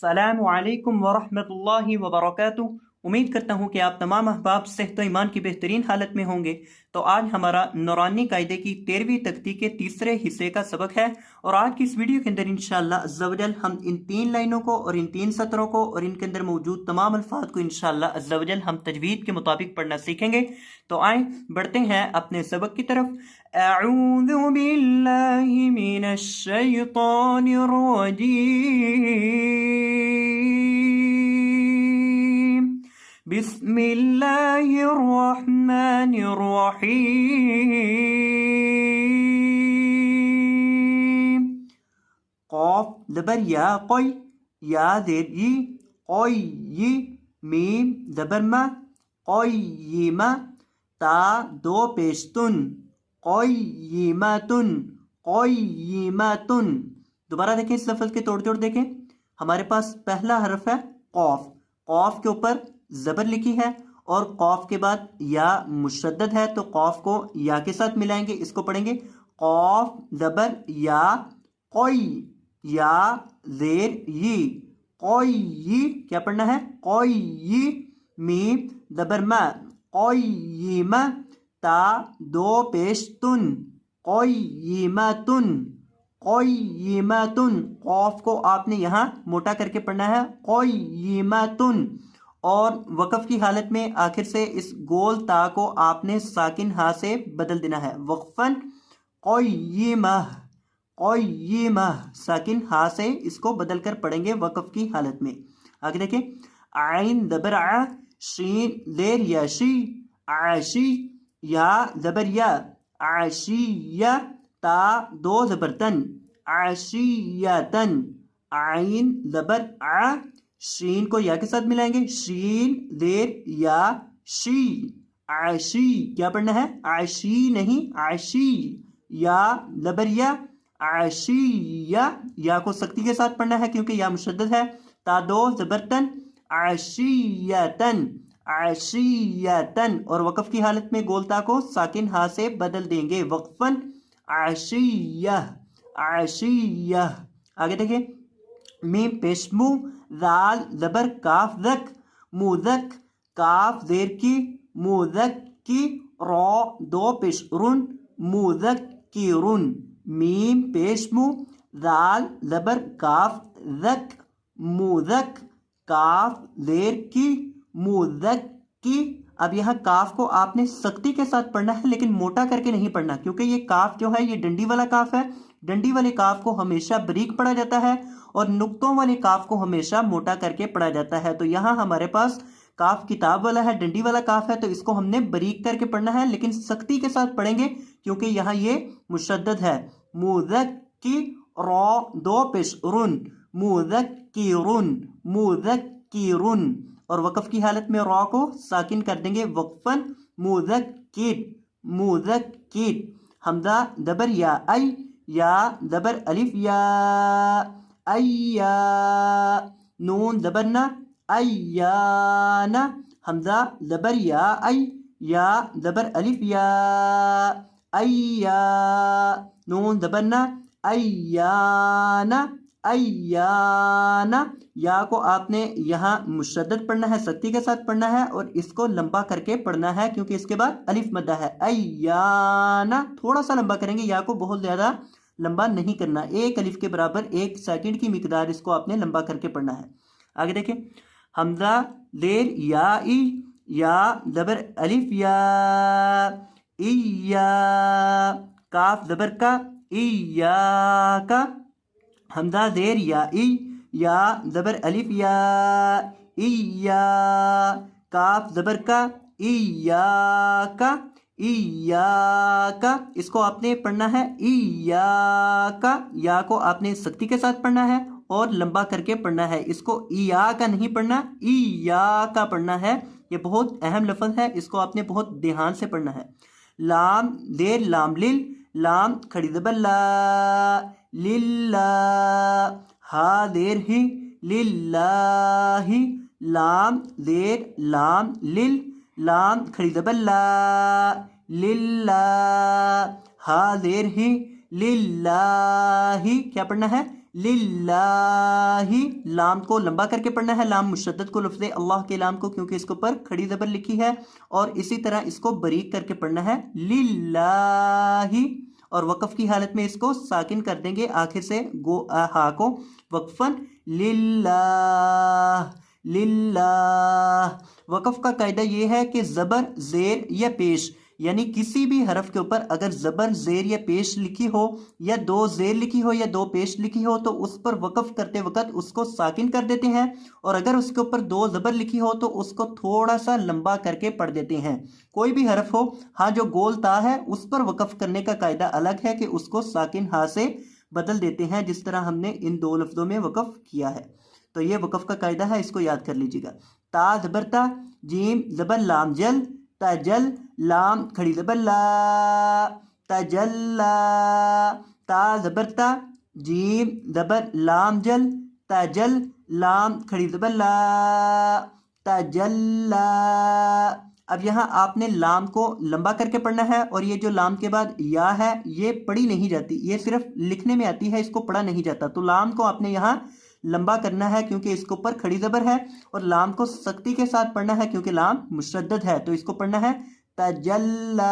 अस्सलामु अलैकुम वरहमतुल्लाहि वबरकातुहू। उम्मीद करता हूँ कि आप तमाम अहबाब सेहत व ईमान की बेहतरीन हालत में होंगे। तो आज हमारा नूरानी कायदे की 13वीं तख्ती के तीसरे हिस्से का सबक है और आज की इस वीडियो के अंदर इंशाअल्लाह अज़्ज़ा वजल हम इन 3 लाइनों को और इन 3 सत्रों को और इनके अंदर मौजूद तमाम अल्फाज को इंशाअल्लाह अज़्ज़ा वजल हम तजवीद के मुताबिक पढ़ना सीखेंगे। तो आए बढ़ते हैं अपने सबक की तरफ। अऊज़ु बिल्लाहि मिनश शैतानिर रजीम। बिस्मिल्लाहिर्रहमानिर्रहीम। क़ाफ ज़बर या क़ोई, या ज़ेर ई, क़ोई यी, मीम ज़बर मा, क़ोय्यिमा, ता दो पेशतुन, क़ोय्यिमातुन, क़ोय्यिमातुन। दोबारा देखें, इस लफ्ज़ के तोड़ जोड़ देखें। हमारे पास पहला हर्फ है क़ाफ, क़ाफ के ऊपर ज़बर लिखी है और क़ाफ के बाद या मुशद्दद है, तो क़ाफ को या के साथ मिलाएंगे, इसको पढ़ेंगे क़ाफ ज़बर या, क़ोई या ज़ेर यी, क़ोय्यी। क्या पढ़ना है? क़ोय्यी, मीम ज़बर मा, क़ोय्यिमा, ता दो पेशतुन, क़ोय्यिमातुन, क़ोय्यिमातुन। क़ाफ को आपने यहाँ मोटा करके पढ़ना है, क़ोय्यिमातुन। और वक़फ़ की हालत में आखिर से इस गोल ता को आपने साकिन हा से बदल देना है, वक़फ़न क़ोय्यिमह, क़ोय्यिमह। साकिन हा से इसको बदल कर पढ़ेंगे वक़फ़ की हालत में। आगे देखें, आइन ज़बर आ, शीन ज़ेर या शी, आशी, या ज़बर या, आशिया, ता दो ज़बर तन, आशियतन। आइन ज़बर आ, शीन को या के साथ मिलाएंगे, शीन ज़ेर या शी, आशी। क्या पढ़ना है? आशी नहीं, आशी। या ज़बर या, आशिया, या को सख्ती के साथ पढ़ना है क्योंकि या मुशद्दद है। ता दो ज़बर तन, आशियतन, आशियतन। और वक़फ़ की हालत में गोलता को साकिन हा से बदल देंगे, वक़फ़न आशियह, आशियह। आगे देखिए, मीम पेशमू, दाल ज़बर काफ ज़क, मुज़क, काफ ज़ेर की, मुज़क की, रॉ दो पेश रुन, मुज़क्किरुन। मीम पेशमू, दाल ज़बर काफ ज़क, मुज़क, काफ ज़ेर की, मुज़क्की। अब यहाँ काफ को आपने सख्ती के साथ पढ़ना है लेकिन मोटा करके नहीं पढ़ना, क्योंकि ये काफ जो है ये डंडी वाला काफ है। डंडी वाले काफ को हमेशा बारीक पढ़ा जाता है और नुक्तों वाले काफ को हमेशा मोटा करके पढ़ा जाता है। तो यहाँ हमारे पास काफ किताब वाला है, डंडी वाला काफ है, तो इसको हमने बारीक करके पढ़ना है लेकिन सख्ती के साथ पढ़ेंगे क्योंकि यहाँ ये मुशद्दद है। मुज़क्की, रॉ दो पेश रुन, मुज़क्किरुन, मुज़क्किरुन। और वक़फ़ की हालत में रॉ को साकिन कर देंगे, वक़फ़न मुज़क्किर, मुज़क्किर। हमज़ा ज़बर या आई, या ज़बर अलिफ या, अय्या, नून ज़बर ना, अय्याना। हमज़ा ज़बर या आई, या ज़बर अलिफ या, अय्या, नून ज़बर ना, अय्याना, अय्याना। या को आपने यहाँ मुशद्दद पढ़ना है, सख्ती के साथ पढ़ना है और इसको लंबा करके पढ़ना है क्योंकि इसके बाद अलिफ मद्दा है। अय्याना थोड़ा सा लंबा करेंगे, या को बहुत ज़्यादा लंबा नहीं करना, एक अलिफ के बराबर 1 सेकंड की मिकदार इसको आपने लंबा करके पढ़ना है। आगे देखें, हमज़ा ज़ेर या ई, या ज़बर अलिफ या, इया, काफ ज़बर का, इया का। हमज़ा ज़ेर या ई, या ज़बर अलिफ या, इया, काफ ज़बर का, इया का, इया का। इसको आपने पढ़ना है इया का, या को आपने सख्ती के साथ पढ़ना है और लंबा करके पढ़ना है। इसको इया का नहीं पढ़ना, इया का पढ़ना है। ये बहुत अहम लफ्ज़ है, इसको आपने बहुत ध्यान से पढ़ना है। लाम ज़ेर लाम लिल, लाम खड़ी ज़बर ला, लिल्ला, हा ज़ेर ही, लिल्लाही, लाम ज़ेर लाम लिल, लाम खड़ी ज़बर ला, लिल्ला, हा ज़ेर ही, लिल्लाही। क्या पढ़ना है? लिल्लाहि, लाम को लंबा करके पढ़ना है, लाम मुशद्दद को लफ्ज़ अल्लाह के लाम को, क्योंकि इसके ऊपर खड़ी ज़बर लिखी है, और इसी तरह इसको बारीक करके पढ़ना है लिल्लाहि, और वक़फ़ की हालत में इसको साकिन कर देंगे आखिर से हा को, वक़फ़न लिल्लाह लिल्लाह। वक़फ़ का कायदा ये है कि ज़बर ज़ेर या पेश, यानी किसी भी हरफ के ऊपर अगर ज़बर ज़ेर या पेश लिखी हो, या दो ज़ेर लिखी हो या दो पेश लिखी हो, तो उस पर वक़फ़ करते वक़्त उसको साकिन कर देते हैं, और अगर उसके ऊपर दो ज़बर लिखी हो तो उसको थोड़ा सा लंबा करके पढ़ देते हैं। कोई भी हरफ हो, हाँ जो गोल ता है उस पर वक़फ़ करने का कायदा अलग है कि उसको साकिन हा से बदल देते हैं, जिस तरह हमने इन दो लफ्ज़ों में वक़फ़ किया है। तो ये वक़फ़ का कायदा है, इसको याद कर लीजिएगा। ता ज़बर ता, जीम ज़बर लाम जल, तजल, लाम खड़ी ज़बर ला, तजल्ला, ता ज़बर ता, जीम ज़बर लाम जल, तजल, लाम खड़ी ज़बर ला, तजल्ला। अब यहाँ आपने लाम को लंबा करके पढ़ना है, और ये जो लाम के बाद या है ये पढ़ी नहीं जाती, ये सिर्फ लिखने में आती है, इसको पढ़ा नहीं जाता। तो लाम को आपने यहाँ लंबा करना है क्योंकि इसके ऊपर खड़ी ज़बर है, और लाम को सख्ती के साथ पढ़ना है क्योंकि लाम मुशद्दद है, तो इसको पढ़ना है तजल्ला।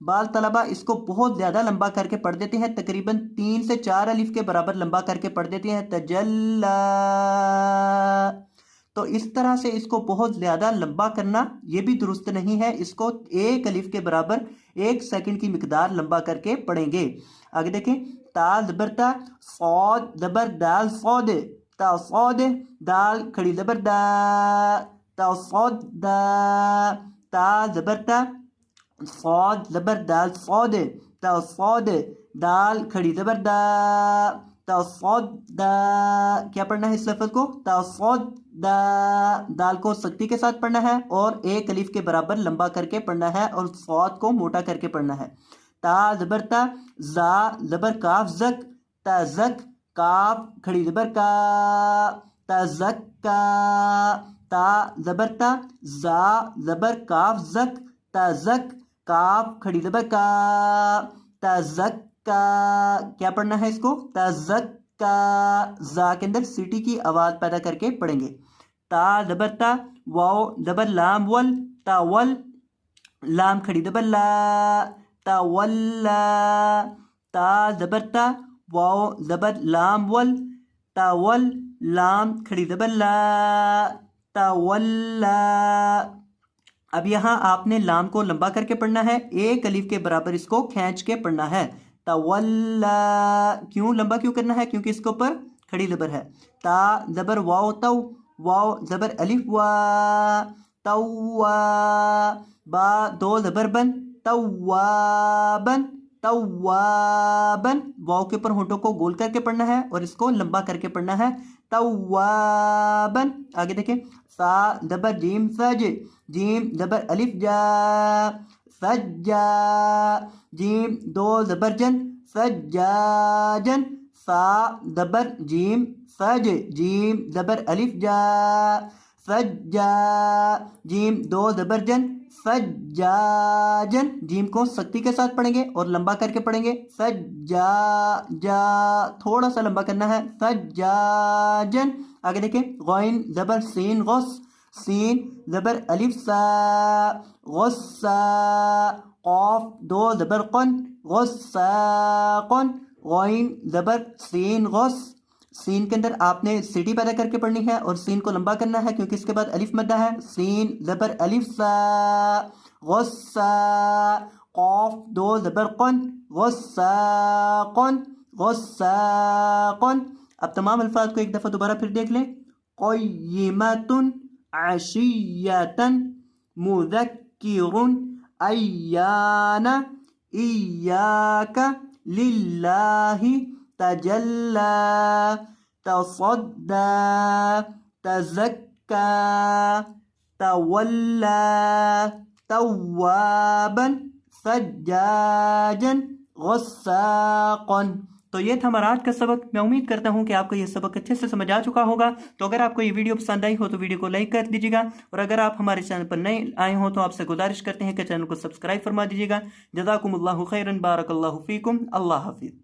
बाल तलबा इसको बहुत ज़्यादा लंबा करके पढ़ देते हैं, तकरीबन 3 से 4 अलिफ के बराबर लंबा करके पढ़ देते हैं तजल्ला। तो इस तरह से इसको बहुत ज़्यादा लंबा करना ये भी दुरुस्त नहीं है, इसको 1 अलिफ के बराबर 1 सेकंड की मिकदार लंबा करके पढ़ेंगे। आगे देखें, ता ज़बर ता, सौद ज़बर दाल सौद, ता सौद, दाल खड़ी ज़बर दा, ता सौद दा, ता ज़बर ता, सौद ज़बर दाल सौद, ता सौद, दाल खड़ी ज़बर दा, ता सौद दा। क्या पढ़ना है इस लफ्ज़ को? ता सौद दा, दाल को सख्ती के साथ पढ़ना है और 1 अलिफ के बराबर लंबा करके पढ़ना है, और सौद को मोटा करके पढ़ना है। ता ज़बर ता, जा ज़बर काफ ज़क, ता ज़क, काफ खड़ी ज़बर का, ता ज़क का, ता ज़बर ता, जा ज़बर काफ ज़क, ता ज़क, काफ खड़ी ज़बर का, ता ज़क का। क्या पढ़ना है इसको? ता ज़क का, जा के अंदर सीटी की आवाज़ पैदा करके पढ़ेंगे। ता ज़बर ता, वाओ ज़बर लाम वल, ता वल, लाम खड़ी ज़बर ला, तवल्ला, ता ज़बर ता, वाओ ज़बर लाम वल, तवल, लाम खड़ी ज़बर ला, तवल्ला। अब यहाँ आपने लाम को लंबा करके पढ़ना है, 1 अलिफ के बराबर इसको खींच के पढ़ना है। तवल्ला, क्यों लंबा क्यों करना है? क्योंकि इसके ऊपर खड़ी ज़बर है। ता ज़बर वाओ तव, वाओ ज़बर अलिफ वा, तवा, बा दो ज़बर बन, तवाबन, तवाबन। वाव के ऊपर होंठों को गोल करके पढ़ना है और इसको लंबा करके पढ़ना है, तवाबन। आगे देखें, सा ज़बर जीम सज, जीम ज़बर अलिफ जा, सज्जा, जीम दो ज़बर जन, सज्जाजन, सा ज़बर जीम सज, जीम ज़बर अलिफ जा, सज्जा, जीम दो ज़बर जन, सज्जाजन। जीम को सख्ती के साथ पढ़ेंगे और लंबा करके पढ़ेंगे, सज्जा जा, थोड़ा सा लंबा करना है, सज्जाजन। आगे देखें, गौइन ज़बर सीन गौस, सीन ज़बर अलिफ सा, गौसा, कौफ दो ज़बर कन, गौसाकन, गौइन ज़बर सीन गौस। सीन के अंदर आपने सीटी पैदा करके पढ़नी है और सीन को लंबा करना है क्योंकि इसके बाद अलिफ मद्दा है। सीन ज़बर अलिफ सा, गुस्सा, कौफ दो ज़बर कन, गुस्साकन, गुस्साकन। अब तमाम अल्फाज को एक दफ़ा दोबारा फिर देख लें। क़य्यिमतुन, अशिय्यतन, मुज़क्किरुन, अय्याना, इय्याका, लिल्लाहि, तजल्ला, तसद्दा, तज़क्का, तवल्ला, तव्वाबन, सज्जाजन, गुस्साकन। तो ये था हमारा आज का सबक। मैं उम्मीद करता हूँ कि आपको ये सबक अच्छे से समझ आ चुका होगा। तो अगर आपको ये वीडियो पसंद आई हो तो वीडियो को लाइक कर दीजिएगा, और अगर आप हमारे चैनल पर नए आए हो तो आपसे गुजारिश करते हैं कि चैनल को सब्सक्राइब फरमा दीजिएगा। जज़ाकुमुल्लाहु खैरन, बारकल्लाहु फीकुम, अल्लाह हाफिज़।